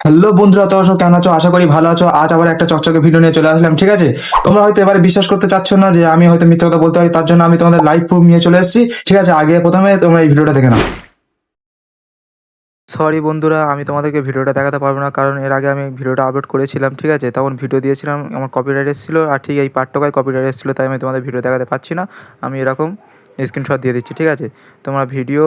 Hello বন্ধুরা, তোমরা সব কেমন আছো? আশা করি ভালো আছো। আজ আবার একটা চকচকে ভিডিও নিয়ে চলে আসলাম, ঠিক আছে? তোমরা হয়তো এবারে বিশ্বাস করতে চাচ্ছ না যে আমি হয়তো মিথ্যে কথা বলতে পারি, তার জন্য আমি তোমাদের লাইভ প্রুফ নিয়ে চলে এসেছি, ঠিক আছে? আগে প্রথমে তোমরা এই ভিডিওটা দেখে নাও। সরি বন্ধুরা, আমি তোমাদেরকে ভিডিওটা দেখাতে পারবো না, কারণ এর আগে আমি ভিডিওটা আপলোড করেছিলাম, ঠিক আছে? তখন ভিডিও দিয়েছিলাম, আমার কপিরাইট এসেছিলো, আর ঠিক এই পার্টটায় কপিরাইট এসেছিলো, তাই আমি তোমাদের ভিডিও দেখাতে পাচ্ছি না। আমি এরকম স্ক্রিনশট দিয়ে দিচ্ছি, ঠিক আছে? তোমরা ভিডিও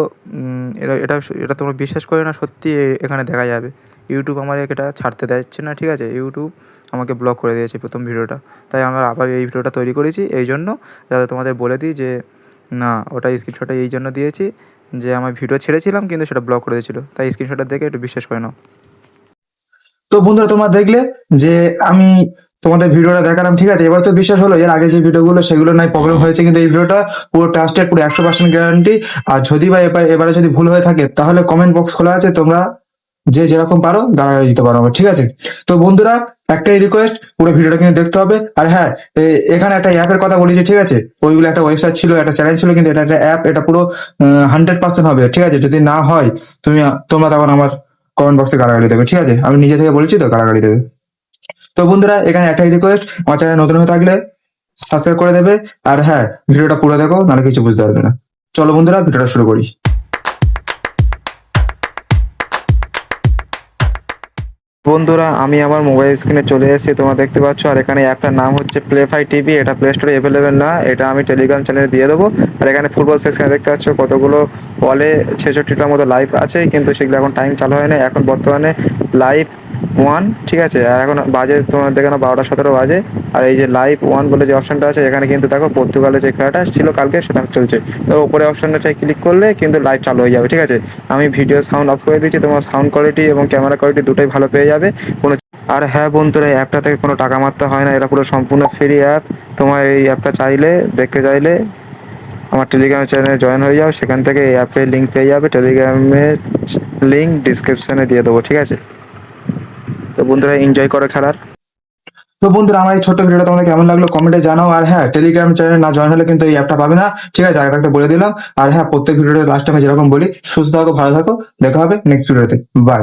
এটা এটা এটা তোমরা বিশ্বাস করে না, সত্যি এখানে দেখা যাবে। ইউটিউব আমার এটা ছাড়তে দিচ্ছে না, ঠিক আছে? ইউটিউব আমাকে ব্লক করে দিয়েছে প্রথম ভিডিওটা, তাই আমরা আবার এই ভিডিওটা তৈরি করেছি এই জন্য, যাতে তোমাদের বলে দিই যে না, ওটা স্ক্রিনশটটা এই জন্য দিয়েছি যে আমার ভিডিও ছেড়েছিলাম কিন্তু সেটা ব্লক করে দিয়েছিল, তাই স্ক্রিনশটটা দেখে একটু বিশ্বাস করে নাও। তো বন্ধুরা, তোমরা দেখলে যে আমি তোমাদের ভিডিওটা দেখালাম, ঠিক আছে? এবার তো বিশ্বাস হলো। এর আগে যে ভিডিওগুলো সেগুলো নাই প্রবলেম হয়েছে, কিন্তু এই ভিডিওটা পুরো ট্রাস্টেড, পুরো 100% গ্যারান্টি। আর যদি বা এবারে যদি ভুল হয়ে থাকে তাহলে কমেন্ট বক্স খোলা আছে, তোমরা যে যেরকম পারো গালাগালি দিতে পারো আমার, ঠিক আছে? তো বন্ধুরা, একটাই রিকোয়েস্ট, পুরো ভিডিওটা কিন্তু দেখতে হবে। আর হ্যাঁ, এখানে একটা অ্যাপের কথা বলেছি, ঠিক আছে? ওইগুলো একটা ওয়েবসাইট ছিল, একটা চ্যানেল ছিল, কিন্তু এটা একটা অ্যাপ। এটা পুরো 100% হবে, ঠিক আছে? যদি না হয় তোমরা তখন আমার কমেন্ট বক্সে গালাগালি দেবে, ঠিক আছে? আমি নিজে থেকে বলেছি তো, গালাগালি দেবে। তো বন্ধুরা, এখানে একটাই রিকোয়েস্ট, আমার চ্যানেল নতুন হয়ে থাকলে সাবস্ক্রাইব করে দেবে। আর হ্যাঁ, ভিডিওটা পুরো দেখো, নাহলে কিছু বুঝতে পারবে না। চলো বন্ধুরা, ভিডিওটা শুরু করি। বন্ধুরা, আমি আমার মোবাইল স্ক্রিনে চলে এসেছি, তোমরা দেখতে পাচ্ছ। আর এখানে অ্যাপটার নাম হচ্ছে প্লেফাই টিভি। এটা প্লে স্টোরে অ্যাভেলেবেল না, এটা আমি টেলিগ্রাম চ্যানেলে দিয়ে দেবো। আর এখানে ফুটবল সেকশনে দেখতে পাচ্ছ কতগুলো বলে 66টার মতো লাইভ আছে, কিন্তু সেগুলো এখন টাইম চালু হয় না, এখন বর্তমানে লাইভ ওয়ান, ঠিক আছে? আর এখন বাজে তোমার দেখে না 12:17 বাজে। আর এই যে লাইভ ওয়ান বলে যে অপশনটা আছে, এখানে কিন্তু দেখো পর্তুগালের যে খেলাটা ছিল কালকে সেটা চলছে। তো উপরে অপশনটা ক্লিক করলে কিন্তু লাইভ চালু হয়ে যাবে, ঠিক আছে? আমি ভিডিও সাউন্ড অফ করে দিচ্ছি, তোমার সাউন্ড কোয়ালিটি এবং ক্যামেরা কোয়ালিটি দুটোই ভালো পেয়ে যাবে। কোনো আর হ্যাঁ বন্ধুরা, এই অ্যাপটা থেকে কোনো টাকা মারতে হয় না, এটা পুরো সম্পূর্ণ ফ্রি অ্যাপ। তোমার এই অ্যাপটা চাইলে, দেখতে চাইলে আমার টেলিগ্রাম চ্যানেলে জয়েন হয়ে যাও, সেখান থেকে এই অ্যাপের লিঙ্ক পেয়ে যাবে। টেলিগ্রামের লিঙ্ক ডিসক্রিপশানে দিয়ে দেবো, ঠিক আছে? তো বন্ধুরা, এনজয় করো খেলার। তো বন্ধুরা, আমার এই ছোট্ট ভিডিওটা তোমাদের কেমন লাগলো কমেন্টে জানাও। আর হ্যাঁ, টেলিগ্রাম চ্যানেলে না জয়েন হলে কিন্তু এই অ্যাপটা পাবে না, ঠিক আছে? আগে থাকতে বলে দিলাম। আর হ্যাঁ, প্রত্যেক ভিডিওতে লাস্ট টাইমে যেরকম বলি, সুস্থ থাকো, ভালো থাকো, দেখা হবে নেক্সট ভিডিওতে। বাই।